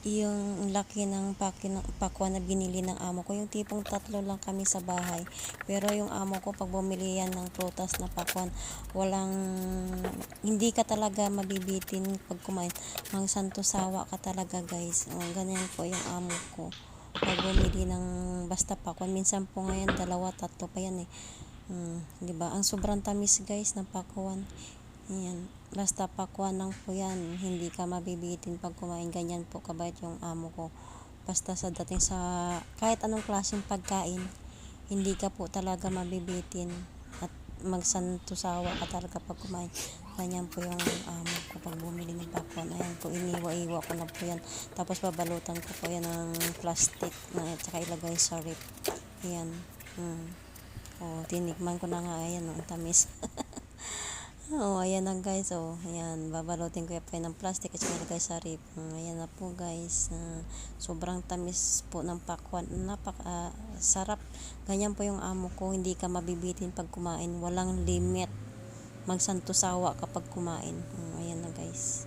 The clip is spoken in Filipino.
yung laki ng pakwan na binili ng amo ko, yung tipong tatlo lang kami sa bahay, pero yung amo ko pag bumili yan ng prutas na pakwan, walang, hindi ka talaga mabibitin pag kumain. Mang santo sawa ka talaga guys. Ganyan po yung amo ko pag bumili ng basta pakwan. Minsan po ngayon dalawa tatlo pa yan eh. 'Di ba? Ang sobrang tamis guys ng pakwan. Yan. Basta pakwan lang po yan. Hindi ka mabibitin pag kumain. Ganyan po kabait yung amo ko. Basta sa dating sa kahit anong klaseng pagkain, hindi ka po talaga mabibitin. At magsantusawa ka talaga pag kumain. Ganyan po yung amo ko pag bumili ng pakwan. Ayan po, iniwa-iwa ko na po yan. Tapos babalutan ko po yan ng plastic na at saka ilagay sa rip. Ayan. Tinikman ko na nga. Ayan, ang tamis. Ayan na guys. Ayan. Babalutin ko po yan ng plastic at ilagay sa rip. Ayan na po guys. Sobrang tamis po ng pakwan. Napaka sarap. Ganyan po yung amo ko. Hindi ka mabibitin pag kumain. Walang limit. Magsantusawa kapag kumain. Ayan na guys.